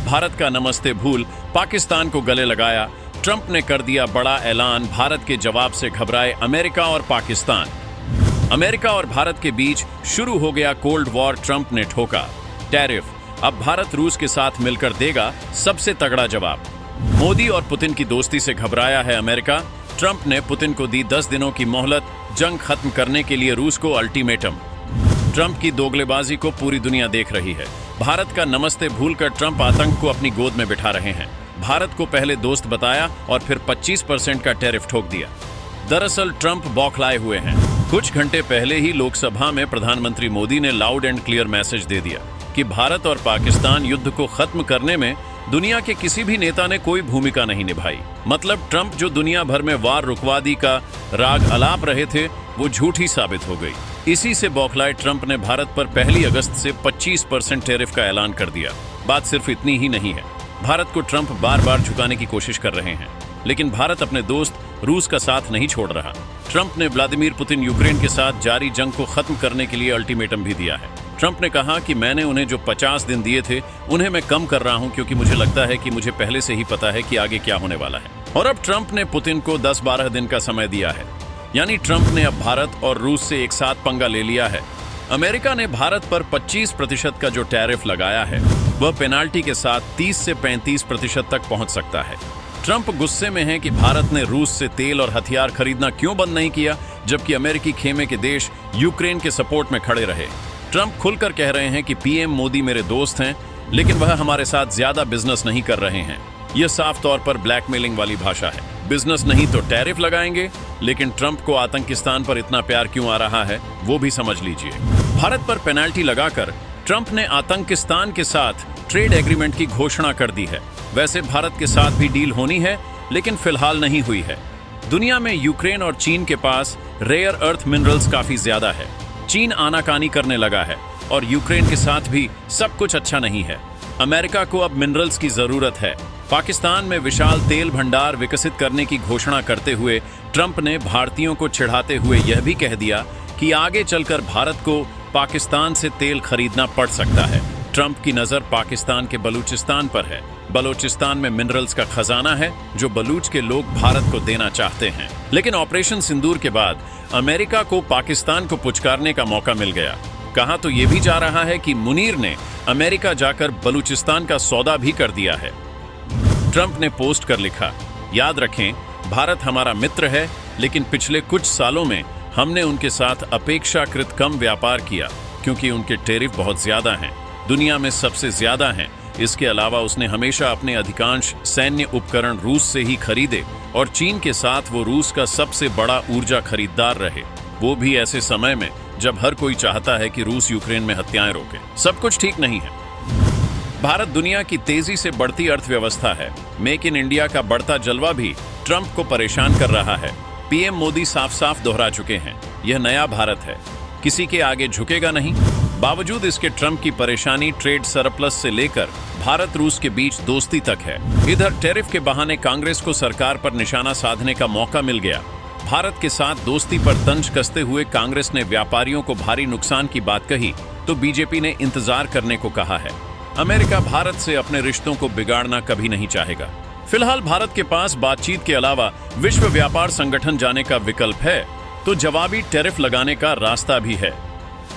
भारत का नमस्ते भूल पाकिस्तान को गले लगाया। ट्रंप ने कर दिया बड़ा ऐलान, भारत के जवाब से घबराए अमेरिका और पाकिस्तान। अमेरिका और भारत के बीच शुरू हो गया कोल्ड वॉर। ट्रंप ने ठोका टैरिफ। अब भारत रूस के साथ मिलकर देगा सबसे तगड़ा जवाब। मोदी और पुतिन की दोस्ती से घबराया है अमेरिका। ट्रंप ने पुतिन को दी 10 दिनों की मोहलत, जंग खत्म करने के लिए रूस को अल्टीमेटम। ट्रंप की दोगलेबाजी को पूरी दुनिया देख रही है। भारत का नमस्ते भूलकर ट्रंप आतंक को अपनी गोद में बिठा रहे हैं। भारत को पहले दोस्त बताया और फिर 25% का टैरिफ ठोक दिया। दरअसल ट्रंप बौखलाए हुए हैं। कुछ घंटे पहले ही लोकसभा में प्रधानमंत्री मोदी ने लाउड एंड क्लियर मैसेज दे दिया कि भारत और पाकिस्तान युद्ध को खत्म करने में दुनिया के किसी भी नेता ने कोई भूमिका नहीं निभाई। मतलब ट्रंप जो दुनिया भर में वार रुकवादी का राग अलाप रहे थे, वो झूठी साबित हो गई। इसी से बौखलाए ट्रंप ने भारत पर 1 अगस्त से 25% टैरिफ का ऐलान कर दिया। बात सिर्फ इतनी ही नहीं है, भारत को ट्रंप बार बार झुकाने की कोशिश कर रहे हैं, लेकिन भारत अपने दोस्त रूस का साथ नहीं छोड़ रहा। ट्रंप ने व्लादिमीर पुतिन यूक्रेन के साथ जारी जंग को खत्म करने के लिए अल्टीमेटम भी दिया है। ट्रंप ने कहा कि मैंने उन्हें जो 50 दिन दिए थे उन्हें मैं कम कर रहा हूं, क्योंकि मुझे लगता है कि मुझे पहले से ही पता है कि आगे क्या होने वाला है। और अब ट्रंप ने पुतिन को 10-12 दिन का समय दिया है। यानी ट्रंप ने अब भारत और रूस से एक साथ पंगा ले लिया है। अमेरिका ने भारत पर 25% का जो टैरिफ लगाया है, वह पेनाल्टी के साथ 30 से 35% तक पहुंच सकता है। ट्रंप गुस्से में है कि भारत ने रूस से तेल और हथियार खरीदना क्यों बंद नहीं किया, जबकि अमेरिकी खेमे के देश यूक्रेन के सपोर्ट में खड़े रहे। ट्रंप खुलकर कह रहे हैं कि पीएम मोदी मेरे दोस्त हैं, लेकिन वह हमारे साथ ज्यादा बिजनेस नहीं कर रहे हैं। यह साफ तौर पर ब्लैकमेलिंग वाली भाषा है। बिजनेस नहीं तो टैरिफ लगाएंगे, लेकिन ट्रंप को आतंकिस्तान पर इतना प्यार क्यों आ रहा है, वो भी समझ लीजिए। भारत पर पेनाल्टी लगाकर ट्रंप ने आतंकिस्तान के साथ ट्रेड एग्रीमेंट की घोषणा कर दी है। वैसे भारत के साथ भी डील होनी है, लेकिन फिलहाल नहीं हुई है। दुनिया में यूक्रेन और चीन के पास रेयर अर्थ मिनरल्स काफी ज्यादा है। चीन आनाकानी करने लगा है और यूक्रेन के साथ भी सब कुछ अच्छा नहीं है। अमेरिका को अब मिनरल्स की जरूरत है। पाकिस्तान में विशाल तेल भंडार विकसित करने की घोषणा करते हुए ट्रंप ने भारतीयों को चिढ़ाते हुए यह भी कह दिया कि आगे चलकर भारत को पाकिस्तान से तेल खरीदना पड़ सकता है। ट्रंप की नजर पाकिस्तान के बलूचिस्तान पर है। बलूचिस्तान में मिनरल्स का खजाना है जो बलूच के लोग भारत को देना चाहते हैं। लेकिन ऑपरेशन सिंदूर के बाद अमेरिका को पाकिस्तान को पुचकारने का मौका मिल गया। कहा तो यह भी जा रहा है कि मुनीर ने अमेरिका जाकर बलूचिस्तान का सौदा भी कर दिया है। ट्रंप ने पोस्ट कर लिखा, याद रखें भारत हमारा मित्र है, लेकिन पिछले कुछ सालों में हमने उनके साथ अपेक्षाकृत कम व्यापार किया, क्योंकि उनके टैरिफ बहुत ज्यादा हैं, दुनिया में सबसे ज्यादा हैं। इसके अलावा उसने हमेशा अपने अधिकांश सैन्य उपकरण रूस से ही खरीदे और चीन के साथ वो रूस का सबसे बड़ा ऊर्जा खरीदार रहे, वो भी ऐसे समय में जब हर कोई चाहता है कि रूस यूक्रेन में हत्याएं रोके। सब कुछ ठीक नहीं है। भारत दुनिया की तेजी से बढ़ती अर्थव्यवस्था है। मेक इन इंडिया का बढ़ता जलवा भी ट्रंप को परेशान कर रहा है। पीएम मोदी साफ साफ दोहरा चुके हैं, यह नया भारत है, किसी के आगे झुकेगा नहीं। बावजूद इसके ट्रंप की परेशानी ट्रेड सरप्लस से लेकर भारत रूस के बीच दोस्ती तक है। इधर टैरिफ के बहाने कांग्रेस को सरकार पर निशाना साधने का मौका मिल गया। भारत के साथ दोस्ती पर तंज कसते हुए कांग्रेस ने व्यापारियों को भारी नुकसान की बात कही, तो बीजेपी ने इंतजार करने को कहा है। अमेरिका भारत से अपने रिश्तों को बिगाड़ना कभी नहीं चाहेगा। फिलहाल भारत के पास बातचीत के अलावा विश्व व्यापार संगठन जाने का विकल्प है, तो जवाबी टैरिफ लगाने का रास्ता भी है।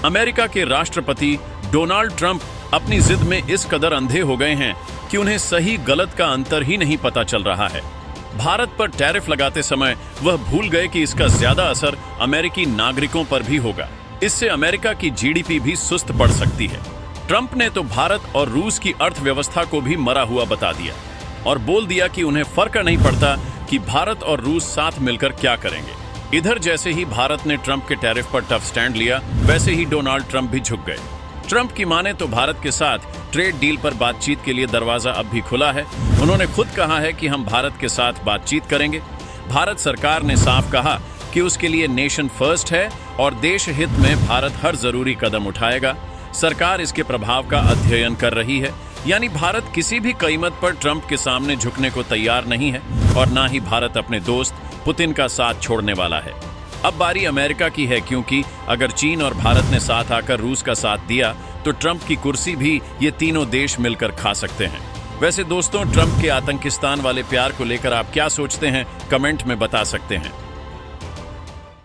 अमेरिका के राष्ट्रपति डोनाल्ड ट्रंप अपनी जिद में इस कदर अंधे हो गए हैं कि उन्हें सही गलत का अंतर ही नहीं पता चल रहा है। भारत पर टैरिफ लगाते समय वह भूल गए कि इसका ज्यादा असर अमेरिकी नागरिकों पर भी होगा। इससे अमेरिका की जीडीपी भी सुस्त पड़ सकती है। ट्रंप ने तो भारत और रूस की अर्थव्यवस्था को भी मरा हुआ बता दिया और बोल दिया कि उन्हें फर्क नहीं पड़ता कि भारत और रूस साथ मिलकर क्या करेंगे। इधर जैसे ही भारत ने ट्रंप के टैरिफ पर टफ स्टैंड लिया, वैसे ही डोनाल्ड ट्रंप भी झुक गए। ट्रंप की माने तो भारत के साथ ट्रेड डील पर बातचीत के लिए दरवाजा अब भी खुला है। उन्होंने खुद कहा है कि हम भारत के साथ बातचीत करेंगे। भारत सरकार ने साफ कहा कि उसके लिए नेशन फर्स्ट है और देश हित में भारत हर जरूरी कदम उठाएगा। सरकार इसके प्रभाव का अध्ययन कर रही है, यानी भारत किसी भी कीमत पर ट्रंप के सामने झुकने को तैयार नहीं है और ना ही भारत अपने दोस्त पुतिन का साथ छोड़ने वाला है। अब बारी अमेरिका की है, क्योंकि अगर चीन और भारत ने साथ आकर रूस का साथ दिया तो ट्रंप की कुर्सी भी ये तीनों देश मिलकर खा सकते हैं। वैसे दोस्तों, ट्रंप के आतंकिस्तान वाले प्यार को लेकर आप क्या सोचते हैं, कमेंट में बता सकते हैं।